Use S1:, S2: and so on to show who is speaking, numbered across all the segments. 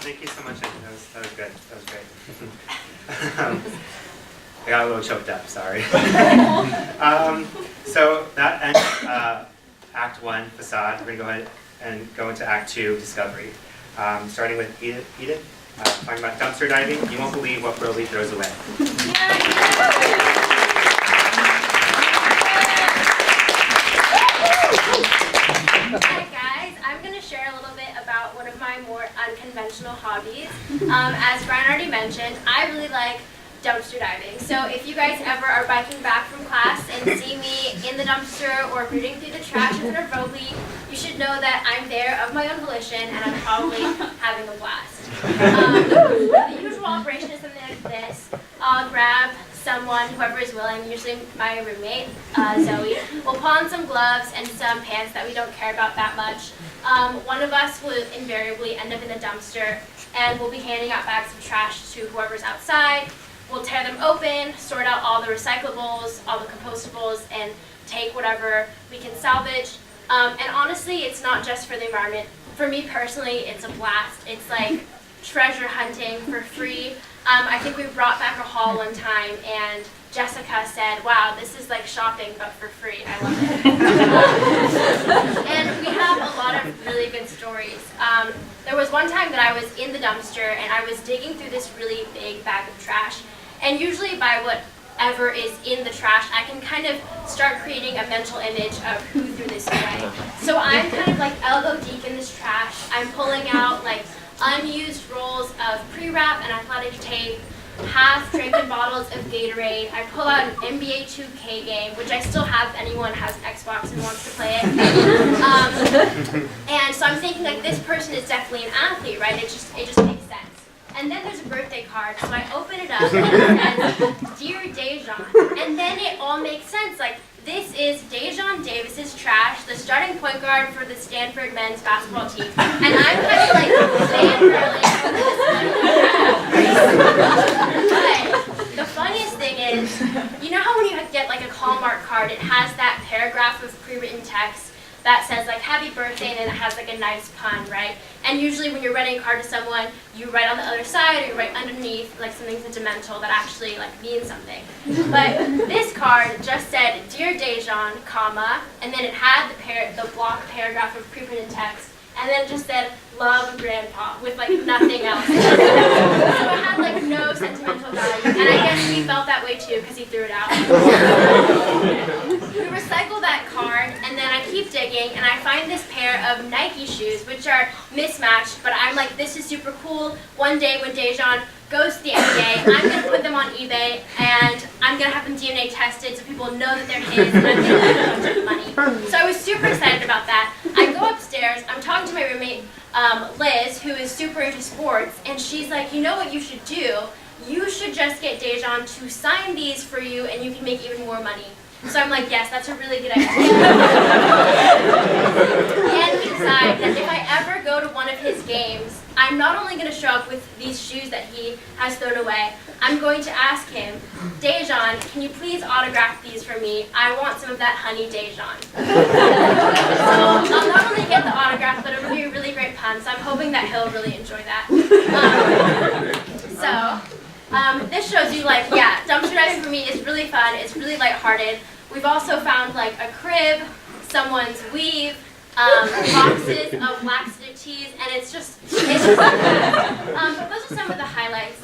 S1: Thank you so much. That was good. That was great. I got a little choked up, sorry. So that ends Act 1, Facade. We're going to go ahead and go into Act 2, Discovery. Starting with Edith, talking about dumpster diving. You won't believe what Roble throws away.
S2: Hi guys, I'm going to share a little bit about one of my more unconventional hobbies. As Brian already mentioned, I really like dumpster diving. So if you guys ever are biking back from class and see me in the dumpster or rooting through the trash in front of Roble, you should know that I'm there of my own volition and I'm probably having a blast. The usual operation is something like this. I'll grab someone, whoever is willing, usually my roommate, Zoe. We'll put on some gloves and some pants that we don't care about that much. One of us will invariably end up in the dumpster and we'll be handing out bags of trash to whoever's outside. We'll tear them open, sort out all the recyclables, all the compostables, and take whatever we can salvage. And honestly, it's not just for the environment. For me personally, it's a blast. It's like treasure hunting for free. I think we brought back a haul one time, and Jessica said, "Wow, this is like shopping, but for free." I love it. And we have a lot of really good stories. There was one time that I was in the dumpster, and I was digging through this really big bag of trash. And usually by whatever is in the trash, I can kind of start creating a mental image of who threw this away. So I'm kind of like elbow deep in this trash. I'm pulling out like unused rolls of pre-wrap and athletic tape, half drinking bottles of Gatorade. I pull out an NBA 2K game, which I still have if anyone has an Xbox and wants to play it. And so I'm thinking like this person is definitely an athlete, right? It just makes sense. And then there's a birthday card, so I open it up and it says, "Dear Dejan." And then it all makes sense. Like, this is Dejan Davis's trash, the starting point guard for the Stanford men's basketball team. And I'm kind of like fangirling over this. But the funniest thing is, you know how when you get like a Hallmark card, it has that paragraph of pre-written text that says like "Happy Birthday" and then it has like a nice pun, right? And usually when you're writing a card to someone, you write on the other side or you write underneath like something sentimental that actually like means something. But this card just said "Dear Dejan," comma, and then it had the block paragraph of pre-printed text, and then it just said "Love, Grandpa," with like nothing else. So it had like no sentimental value, and I guess he felt that way too because he threw it out. We recycle that card, and then I keep digging, and I find this pair of Nike shoes, which are mismatched, but I'm like, this is super cool. One day when Dejan goes to the NBA, I'm going to put them on eBay, and I'm going to have them DNA tested so people know that they're his, and I'm going to make a bunch of money. So I was super excited about that. I go upstairs, I'm talking to my roommate, Liz, who is super into sports, and she's like, "You know what you should do? You should just get Dejan to sign these for you, and you can make even more money." So I'm like, yes, that's a really good idea. And we decide that if I ever go to one of his games, I'm not only going to show up with these shoes that he has thrown away, I'm going to ask him, "Dejan, can you please autograph these for me? I want some of that honey Dejan." So I'll not only get the autograph, but it'll be a really great pun, so I'm hoping that he'll really enjoy that. This shows you like, yeah, dumpster diving for me is really fun, it's really lighthearted. We've also found like a crib, someone's weave, boxes of laxative teas, and it's just fun. But those are some of the highlights.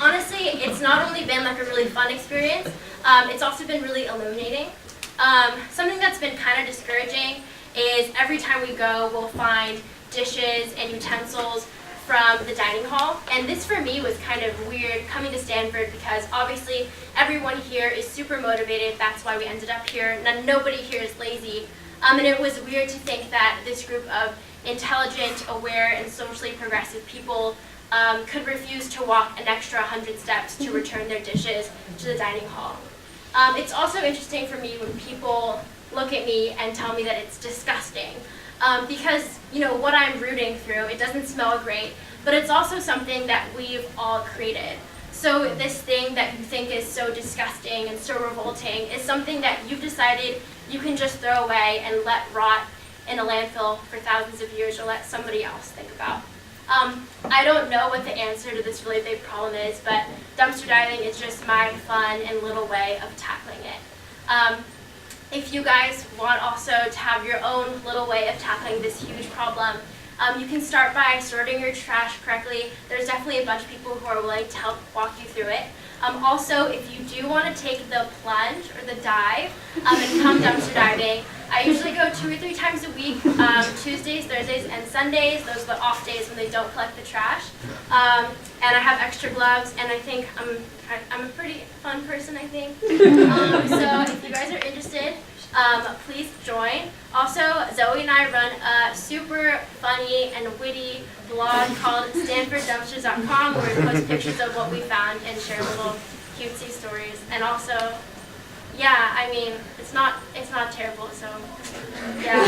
S2: Honestly, it's not only been like a really fun experience, it's also been really illuminating. Something that's been kind of discouraging is every time we go, we'll find dishes and utensils from the dining hall, and this for me was kind of weird coming to Stanford because obviously everyone here is super motivated. That's why we ended up here. Nobody here is lazy, and it was weird to think that this group of intelligent, aware, and socially progressive people could refuse to walk an extra 100 steps to return their dishes to the dining hall. It's also interesting for me when people look at me and tell me that it's disgusting. Because, you know, what I'm rooting through, it doesn't smell great, but it's also something that we've all created. So this thing that you think is so disgusting and so revolting is something that you've decided you can just throw away and let rot in a landfill for thousands of years or let somebody else think about. I don't know what the answer to this really big problem is, but dumpster diving is just my fun and little way of tackling it. If you guys want also to have your own little way of tackling this huge problem, you can start by sorting your trash correctly. There's definitely a bunch of people who are willing to help walk you through it. Also, if you do want to take the plunge or the dive and come dumpster diving, I usually go 2 or 3 times a week, Tuesdays, Thursdays, and Sundays. Those are the off days when they don't collect the trash. And I have extra gloves, and I think I'm a pretty fun person, I think. So if you guys are interested, please join. Also, Zoe and I run a super funny and witty blog called StanfordDumpsters.com where we post pictures of what we found and share little cutesy stories. And also, yeah, I mean, it's not terrible, so yeah.